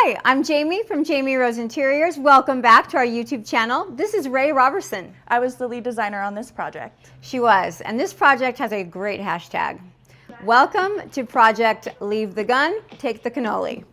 Hi, I'm Jamie from Jamie Rose Interiors. Welcome back to our YouTube channel. This is Rae Robertson. I was the lead designer on this project. She was, and this project has a great hashtag. Welcome to Project Leave the Gun, Take the Cannoli.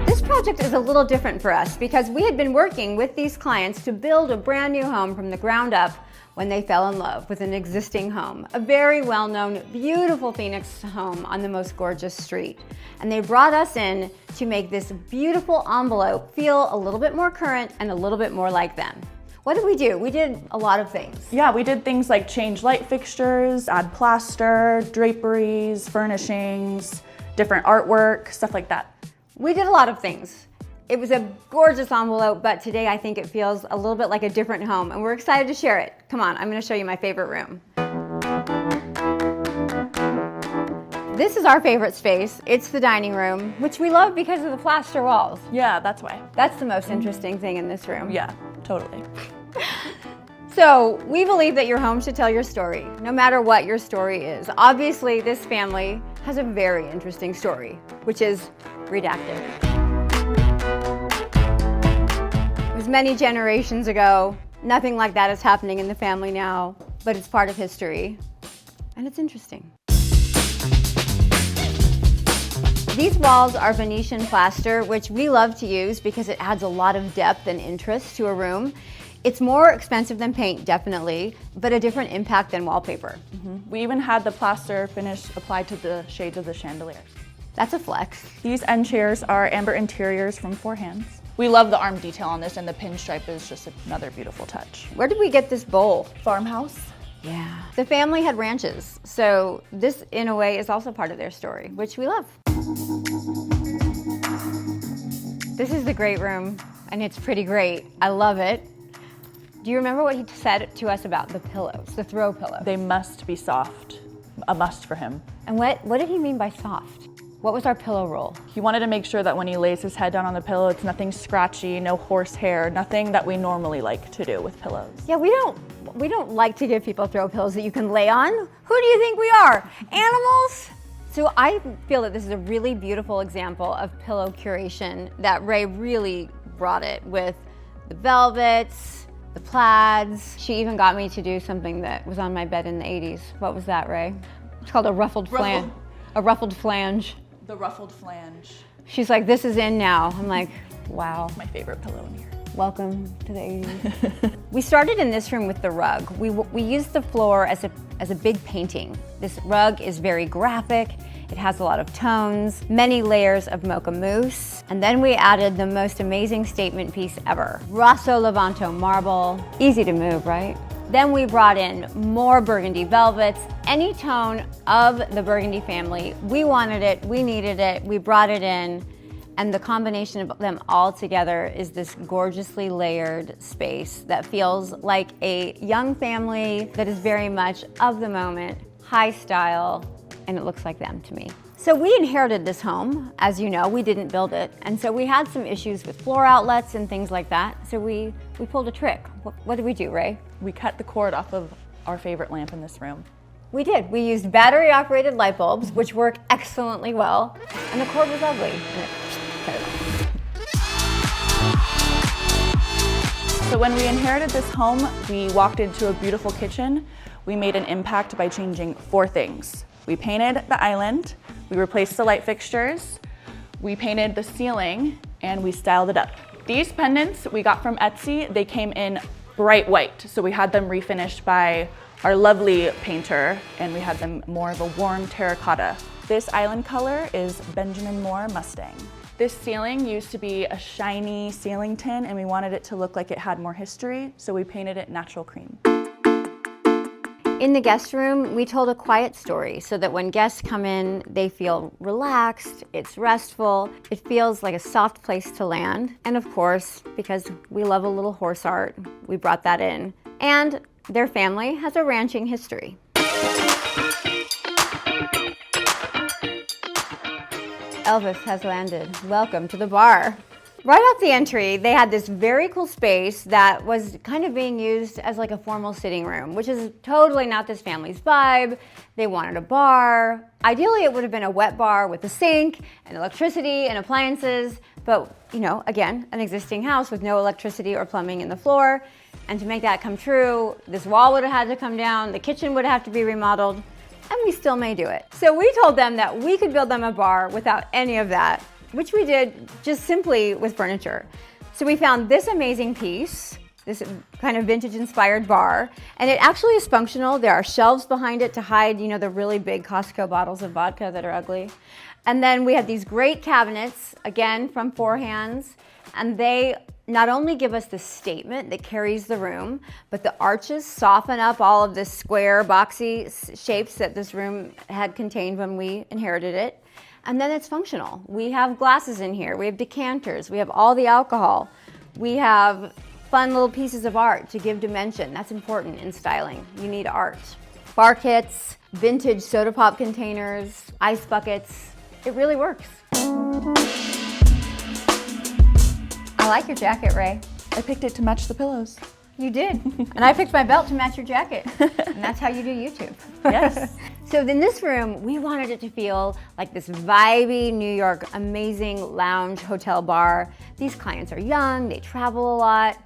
This project is a little different for us because we had been working with these clients to build a brand new home from the ground up when they fell in love with an existing home, a very well-known, beautiful Phoenix home on the most gorgeous street. And they brought us in to make this beautiful envelope feel a little bit more current and a little bit more like them. What did we do? We did a lot of things. Yeah, we did things like change light fixtures, add plaster, draperies, furnishings, different artwork, stuff like that. We did a lot of things. It was a gorgeous envelope, but today I think it feels a little bit like a different home, and we're excited to share it. Come on, I'm gonna show you my favorite room. This is our favorite space. It's the dining room, which we love because of the plaster walls. Yeah, that's why. That's the most interesting thing in this room. Yeah, totally. So we believe that your home should tell your story, no matter what your story is. Obviously, this family has a very interesting story, which is redacted. It was many generations ago. Nothing like that is happening in the family now, but it's part of history, and it's interesting. These walls are Venetian plaster, which we love to use because it adds a lot of depth and interest to a room. It's more expensive than paint, definitely, but a different impact than wallpaper. We even had the plaster finish applied to the shades of the chandeliers. That's a flex. These end chairs are amber interiors from Four Hands. We love the arm detail on this, and the pinstripe is just another beautiful touch. Where did we get this bowl? Farmhouse. Yeah. The family had ranches, so this, in a way, is also part of their story, which we love. This is the great room, and it's pretty great. I love it. Do you remember what he said to us about the pillows, the throw pillows? They must be soft, a must for him. And what did he mean by soft? What was our pillow rule? He wanted to make sure that when he lays his head down on the pillow, it's nothing scratchy, no horsehair, nothing that we normally like to do with pillows. Yeah, we don't like to give people throw pillows that you can lay on. Who do you think we are? Animals? So I feel that this is a really beautiful example of pillow curation that Rae really brought it with the velvets, the plaids. She even got me to do something that was on my bed in the 80s. What was that, Rae? It's called a ruffled flange. A ruffled flange. The ruffled flange. She's like, this is in now. I'm like, wow. My favorite pillow in here. Welcome to the 80s. We started in this room with the rug. We used the floor as a big painting. This rug is very graphic. It has a lot of tones, many layers of mocha mousse. And then we added the most amazing statement piece ever. Rosso Levanto marble. Easy to move, right? Then we brought in more burgundy velvets, any tone of the burgundy family. We wanted it, we needed it, we brought it in, and the combination of them all together is this gorgeously layered space that feels like a young family that is very much of the moment, high style, and it looks like them to me. So we inherited this home, as you know, we didn't build it, and so we had some issues with floor outlets and things like that, so we pulled a trick. What did we do, Rae? We cut the cord off of our favorite lamp in this room. We did. We used battery-operated light bulbs, which work excellently well, and the cord was ugly, and it cut it off. So when we inherited this home, we walked into a beautiful kitchen. We made an impact by changing 4 things. We painted the island, we replaced the light fixtures, we painted the ceiling, and we styled it up. These pendants we got from Etsy. They came in bright white, so we had them refinished by our lovely painter, and we had them more of a warm terracotta. This island color is Benjamin Moore Mustang. This ceiling used to be a shiny ceiling tin, and we wanted it to look like it had more history, so we painted it natural cream. In the guest room, we told a quiet story so that when guests come in, they feel relaxed, it's restful, it feels like a soft place to land. And of course, because we love a little horse art, we brought that in. And their family has a ranching history. Elvis has landed. Welcome to the bar. Right off the entry, they had this very cool space that was kind of being used as like a formal sitting room, which is totally not this family's vibe. They wanted a bar. Ideally, it would have been a wet bar with a sink and electricity and appliances, but you know, again, an existing house with no electricity or plumbing in the floor. And to make that come true, this wall would have had to come down, the kitchen would have to be remodeled, and we still may do it. So we told them that we could build them a bar without any of that, which we did just simply with furniture. So we found this amazing piece, this kind of vintage inspired bar, and it actually is functional. There are shelves behind it to hide, you know, the really big Costco bottles of vodka that are ugly. And then we have these great cabinets, again, from Four Hands, and they not only give us the statement that carries the room, but the arches soften up all of the square, boxy shapes that this room had contained when we inherited it. And then it's functional. We have glasses in here, we have decanters, we have all the alcohol, we have fun little pieces of art to give dimension. That's important in styling. You need art. Bar kits, vintage soda pop containers, ice buckets. It really works. I like your jacket, Rae. I picked it to match the pillows. You did. And I picked my belt to match your jacket. And that's how you do YouTube. Yes. So in this room, we wanted it to feel like this vibey New York amazing lounge hotel bar. These clients are young, they travel a lot.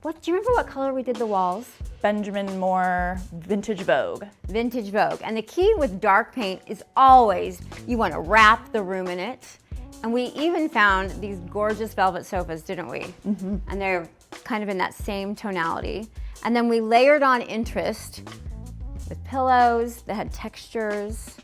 Do you remember what color we did the walls? Benjamin Moore Vintage Vogue. Vintage Vogue. And the key with dark paint is always you want to wrap the room in it. And we even found these gorgeous velvet sofas, didn't we? Mm-hmm. And they're kind of in that same tonality. And then we layered on interest with pillows that had textures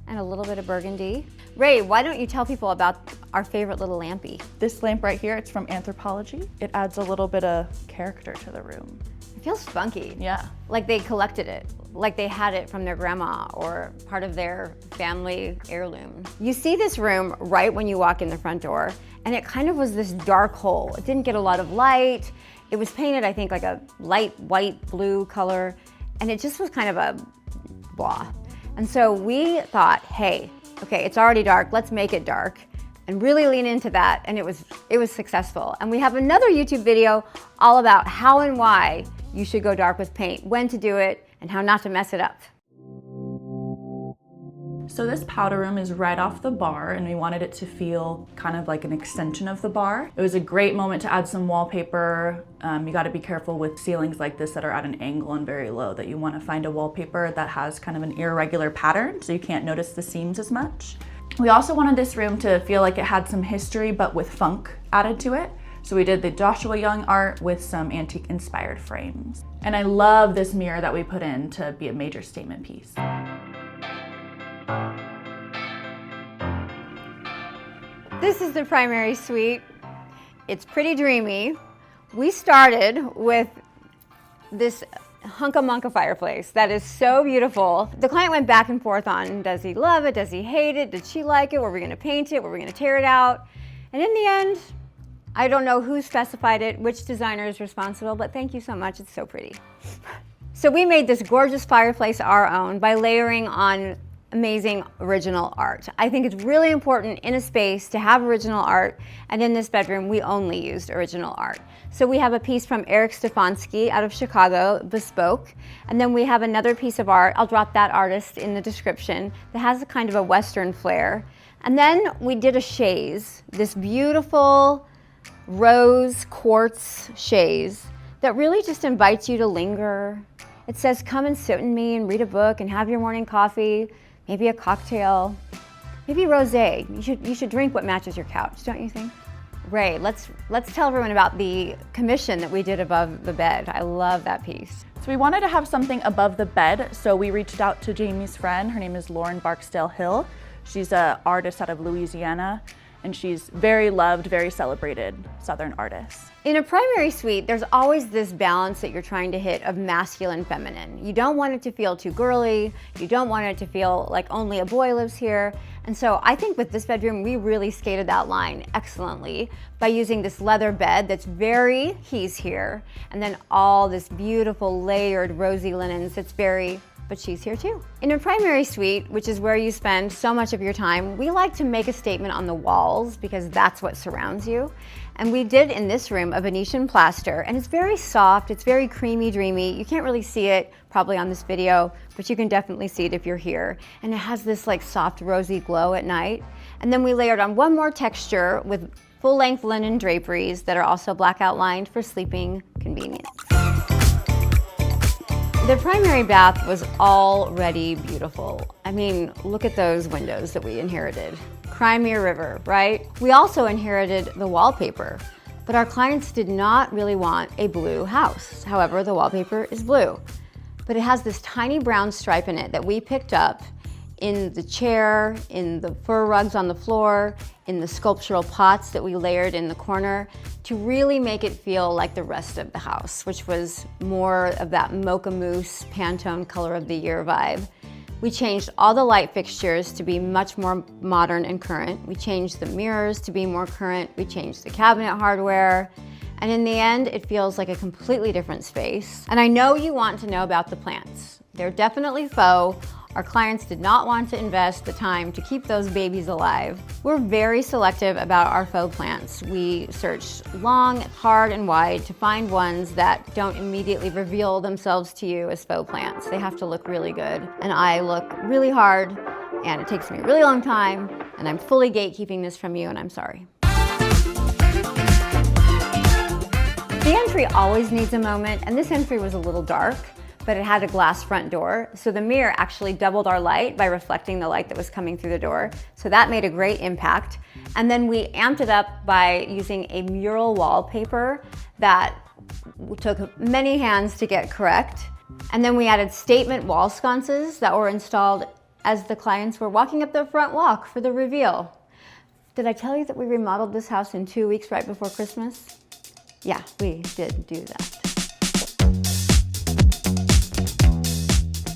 and a little bit of burgundy. Rae, why don't you tell people about our favorite little lampy? This lamp right here, it's from Anthropology. It adds a little bit of character to the room. It feels funky. Yeah. Like they collected it, like they had it from their grandma or part of their family heirloom. You see this room right when you walk in the front door, and it kind of was this dark hole. It didn't get a lot of light. It was painted, I think, like a light white blue color, and it just was kind of a blah. And so we thought, hey, okay, it's already dark, let's make it dark, and really lean into that, and it was successful. And we have another YouTube video all about how and why you should go dark with paint, when to do it, and how not to mess it up. So this powder room is right off the bar, and we wanted it to feel kind of like an extension of the bar. It was a great moment to add some wallpaper. You got to be careful with ceilings like this that are at an angle and very low, that you want to find a wallpaper that has kind of an irregular pattern so you can't notice the seams as much. We also wanted this room to feel like it had some history but with funk added to it. So we did the Joshua Young art with some antique inspired frames. And I love this mirror that we put in to be a major statement piece. This is the primary suite. It's pretty dreamy. We started with this hunka-munka fireplace that is so beautiful. The client went back and forth on, does he love it? Does he hate it? Did she like it? Were we gonna paint it? Were we gonna tear it out? And in the end, I don't know who specified it, which designer is responsible, but thank you so much, it's so pretty. So we made this gorgeous fireplace our own by layering on amazing original art. I think it's really important in a space to have original art, and in this bedroom we only used original art. So we have a piece from Eric Stefanski out of Chicago, Bespoke, and then we have another piece of art, I'll drop that artist in the description, that has a kind of a Western flair. And then we did a chaise, this beautiful rose quartz chaise that really just invites you to linger. It says, come and sit with me and read a book and have your morning coffee, maybe a cocktail, maybe rosé. You should drink what matches your couch, don't you think? Rae, let's tell everyone about the commission that we did above the bed. I love that piece. So we wanted to have something above the bed, so we reached out to Jamie's friend. Her name is Lauren Barksdale Hill. She's an artist out of Louisiana, and she's very loved, very celebrated Southern artist. In a primary suite, there's always this balance that you're trying to hit of masculine, feminine. You don't want it to feel too girly. You don't want it to feel like only a boy lives here. And so I think with this bedroom, we really skated that line excellently by using this leather bed that's he's here, and then all this beautiful layered rosy linens that's very but she's here too. In a primary suite, which is where you spend so much of your time, we like to make a statement on the walls because that's what surrounds you. And we did in this room a Venetian plaster, and it's very soft, it's very creamy, dreamy. You can't really see it probably on this video, but you can definitely see it if you're here. And it has this like soft rosy glow at night. And then we layered on one more texture with full-length linen draperies that are also black outlined for sleeping convenience. The primary bath was already beautiful. I mean, look at those windows that we inherited. Crimea River, right? We also inherited the wallpaper, but our clients did not really want a blue house. However, the wallpaper is blue, but it has this tiny brown stripe in it that we picked up in the chair, in the fur rugs on the floor, in the sculptural pots that we layered in the corner to really make it feel like the rest of the house, which was more of that mocha mousse Pantone color of the year vibe. We changed all the light fixtures to be much more modern and current. We changed the mirrors to be more current. We changed the cabinet hardware. And in the end, it feels like a completely different space. And I know you want to know about the plants. They're definitely faux. Our clients did not want to invest the time to keep those babies alive. We're very selective about our faux plants. We search long, hard, and wide to find ones that don't immediately reveal themselves to you as faux plants. They have to look really good. And I look really hard, and it takes me a really long time, and I'm fully gatekeeping this from you, and I'm sorry. The entry always needs a moment, and this entry was a little dark, but it had a glass front door. So the mirror actually doubled our light by reflecting the light that was coming through the door. So that made a great impact. And then we amped it up by using a mural wallpaper that took many hands to get correct. And then we added statement wall sconces that were installed as the clients were walking up the front walk for the reveal. Did I tell you that we remodeled this house in 2 weeks right before Christmas? Yeah, we did do that.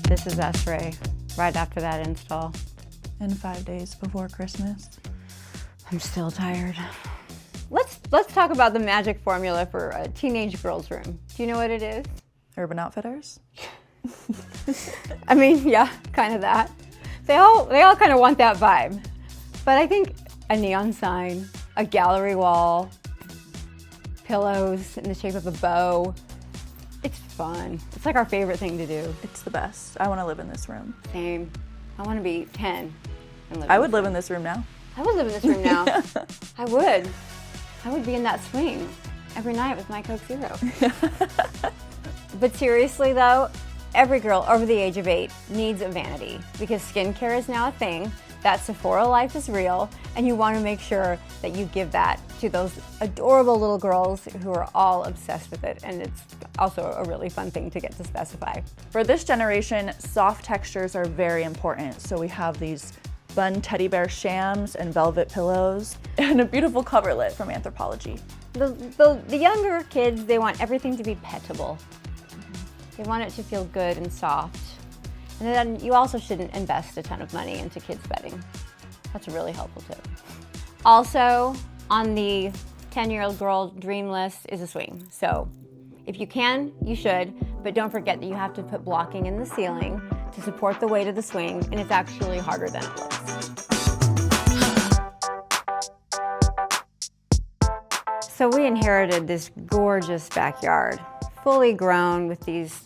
This is us, Rae, right after that install. And 5 days before Christmas. I'm still tired. Let's talk about the magic formula for a teenage girl's room. Do you know what it is? Urban Outfitters? I mean, yeah, kind of that. They all kind of want that vibe. But I think a neon sign, a gallery wall, pillows in the shape of a bow. It's fun. It's like our favorite thing to do. It's the best. I want to live in this room. Same. I want to be 10 and live. I would live in this room now. I would live in this room now. I would. I would be in that swing every night with my Coke Zero. But seriously though, every girl over the age of 8 needs a vanity because skincare is now a thing. That Sephora life is real, and you want to make sure that you give that to those adorable little girls who are all obsessed with it, and it's also a really fun thing to get to specify. For this generation, soft textures are very important, so we have these bun teddy bear shams and velvet pillows, and a beautiful coverlet from Anthropology. The younger kids, they want everything to be petable. They want it to feel good and soft. And then you also shouldn't invest a ton of money into kids' bedding. That's a really helpful tip. Also, on the 10-year-old girl dream list is a swing. So if you can, you should, but don't forget that you have to put blocking in the ceiling to support the weight of the swing, and it's actually harder than it looks. So we inherited this gorgeous backyard, fully grown with these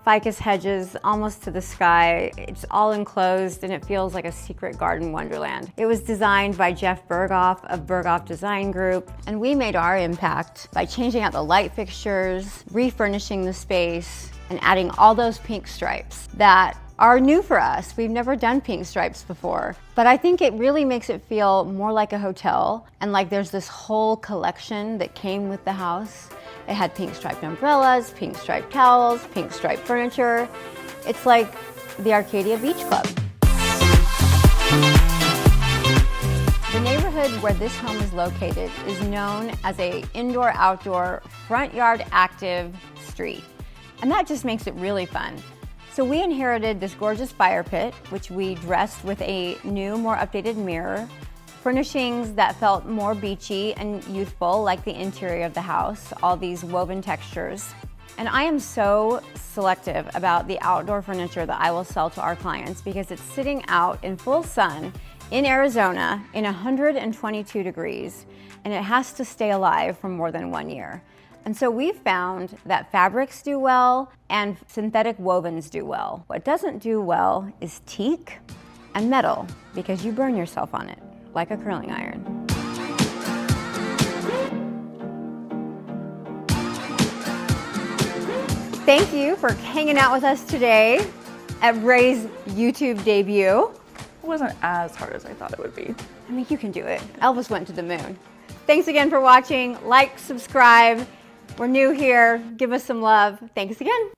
ficus hedges almost to the sky. It's all enclosed and it feels like a secret garden wonderland. It was designed by Jeff Berghoff of Berghoff Design Group, and we made our impact by changing out the light fixtures, refurnishing the space, and adding all those pink stripes that are new for us. We've never done pink stripes before, but I think it really makes it feel more like a hotel and like there's this whole collection that came with the house. It had pink striped umbrellas, pink striped towels, pink striped furniture. It's like the Arcadia Beach Club. The neighborhood where this home is located is known as a indoor-outdoor, front yard active street. And that just makes it really fun. So we inherited this gorgeous fire pit, which we dressed with a new, more updated mirror, furnishings that felt more beachy and youthful, like the interior of the house, all these woven textures. And I am so selective about the outdoor furniture that I will sell to our clients because it's sitting out in full sun in Arizona in 122 degrees, and it has to stay alive for more than 1 year. And so we've found that fabrics do well and synthetic wovens do well. What doesn't do well is teak and metal because you burn yourself on it like a curling iron. Thank you for hanging out with us today at Rae's YouTube debut. It wasn't as hard as I thought it would be. I mean, you can do it. Elvis went to the moon. Thanks again for watching. Like, subscribe. We're new here. Give us some love. Thanks again.